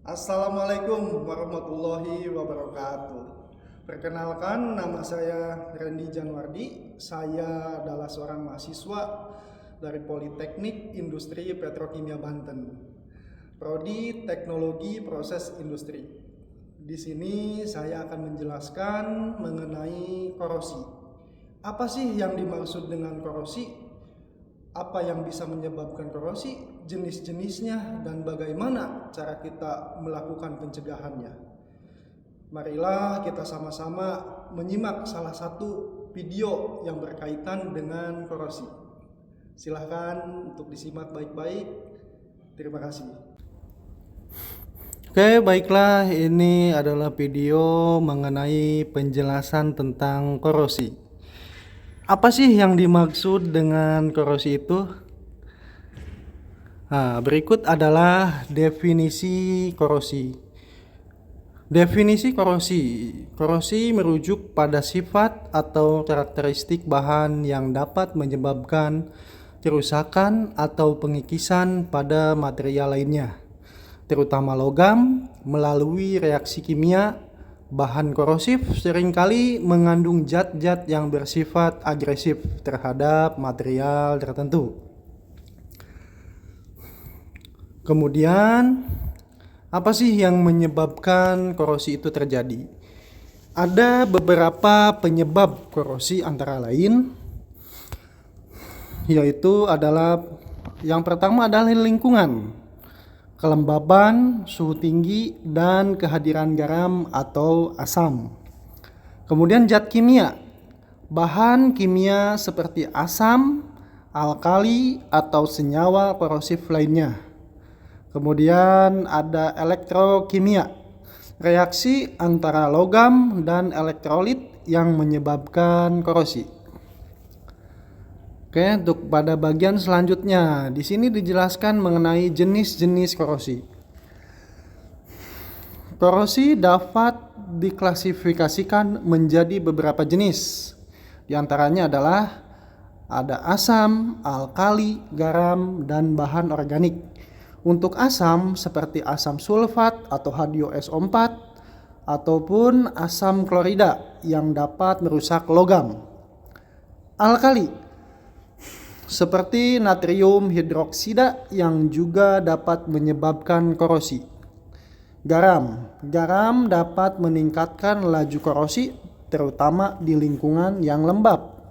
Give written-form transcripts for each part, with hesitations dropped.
Assalamualaikum warahmatullahi wabarakatuh. Perkenalkan, nama saya Randy Januardi. Saya adalah seorang mahasiswa dari Politeknik Industri Petrokimia Banten, Prodi Teknologi Proses Industri. Di sini saya akan menjelaskan mengenai korosi. Apa sih yang dimaksud dengan korosi? Apa yang bisa menyebabkan korosi, jenis-jenisnya, dan bagaimana cara kita melakukan pencegahannya. Marilah kita sama-sama menyimak salah satu video yang berkaitan dengan korosi. Silahkan untuk disimak baik-baik. Terima kasih. Oke, baiklah, ini adalah video mengenai penjelasan tentang korosi. Apa sih yang dimaksud dengan korosi itu? Nah, berikut adalah definisi korosi. Definisi korosi. Korosi merujuk pada sifat atau karakteristik bahan yang dapat menyebabkan kerusakan atau pengikisan pada material lainnya, terutama logam, melalui reaksi kimia. Bahan korosif seringkali mengandung zat-zat yang bersifat agresif terhadap material tertentu. Kemudian, apa sih yang menyebabkan korosi itu terjadi? Ada beberapa penyebab korosi antara lain, yaitu adalah yang pertama adalah lingkungan, kelembaban, suhu tinggi, dan kehadiran garam atau asam. Kemudian zat kimia, bahan kimia seperti asam, alkali, atau senyawa korosif lainnya. Kemudian ada elektrokimia, reaksi antara logam dan elektrolit yang menyebabkan korosi. Oke, untuk pada bagian selanjutnya, di sini dijelaskan mengenai jenis-jenis korosi. Korosi dapat diklasifikasikan menjadi beberapa jenis. Di antaranya adalah ada asam, alkali, garam, dan bahan organik. Untuk asam seperti asam sulfat atau H2SO4 ataupun asam klorida yang dapat merusak logam. Alkali seperti natrium hidroksida yang juga dapat menyebabkan korosi. Garam dapat meningkatkan laju korosi terutama di lingkungan yang lembab.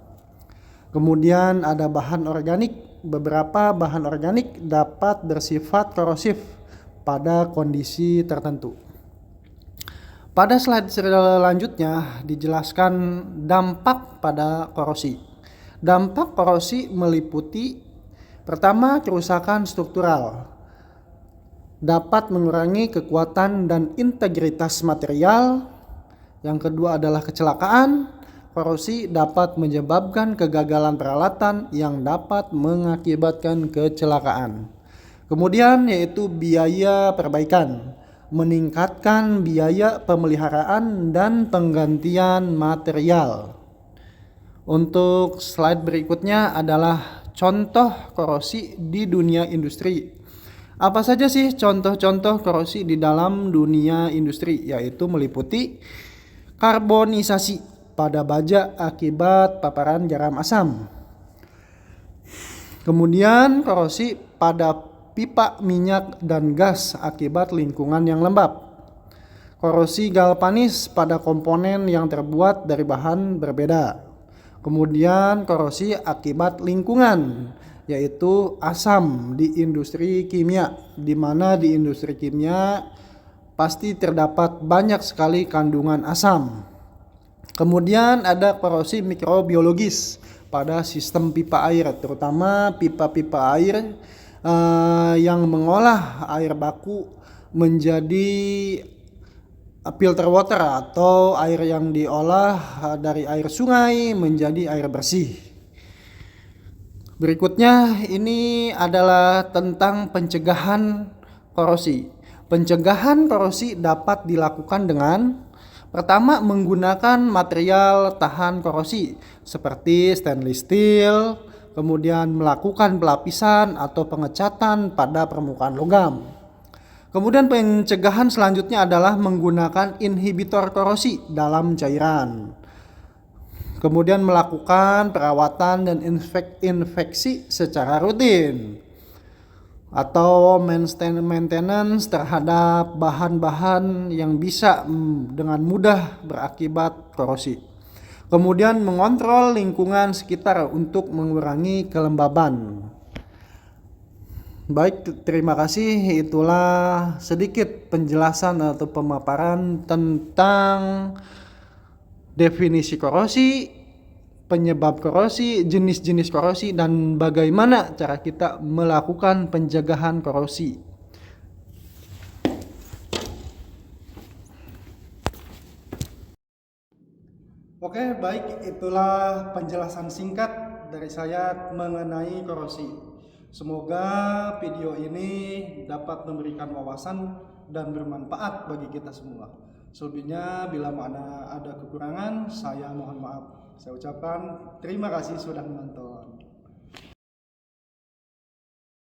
Kemudian ada bahan organik. Beberapa bahan organik dapat bersifat korosif pada kondisi tertentu. Pada slide selanjutnya dijelaskan dampak pada korosi. Dampak korosi meliputi pertama, kerusakan struktural. Dapat mengurangi kekuatan dan integritas material. Yang kedua adalah kecelakaan. Korosi dapat menyebabkan kegagalan peralatan yang dapat mengakibatkan kecelakaan. Kemudian yaitu biaya perbaikan, meningkatkan biaya pemeliharaan dan penggantian material. Untuk slide berikutnya adalah contoh korosi di dunia industri. Apa saja sih contoh-contoh korosi di dalam dunia industri? Yaitu meliputi karbonisasi pada baja akibat paparan garam asam. Kemudian korosi pada pipa minyak dan gas akibat lingkungan yang lembab. Korosi galvanis pada komponen yang terbuat dari bahan berbeda. Kemudian korosi akibat lingkungan, yaitu asam di industri kimia, di mana di industri kimia pasti terdapat banyak sekali kandungan asam. Kemudian ada korosi mikrobiologis pada sistem pipa air, terutama pipa-pipa air yang mengolah air baku menjadi filter water atau air yang diolah dari air sungai menjadi air bersih. Berikutnya ini adalah tentang pencegahan korosi. Pencegahan korosi dapat dilakukan dengan pertama, menggunakan material tahan korosi seperti stainless steel, kemudian melakukan pelapisan atau pengecatan pada permukaan logam. Kemudian pencegahan selanjutnya adalah menggunakan inhibitor korosi dalam cairan. Kemudian melakukan perawatan dan infeksi secara rutin. Atau maintenance terhadap bahan-bahan yang bisa dengan mudah berakibat korosi. Kemudian mengontrol lingkungan sekitar untuk mengurangi kelembaban. Baik, terima kasih. Itulah sedikit penjelasan atau pemaparan tentang definisi korosi, penyebab korosi, jenis-jenis korosi, dan bagaimana cara kita melakukan pencegahan korosi. Oke, baik, itulah penjelasan singkat dari saya mengenai korosi. Semoga video ini dapat memberikan wawasan dan bermanfaat bagi kita semua. Selebihnya, bila mana ada kekurangan, saya mohon maaf. Saya ucapkan terima kasih sudah menonton.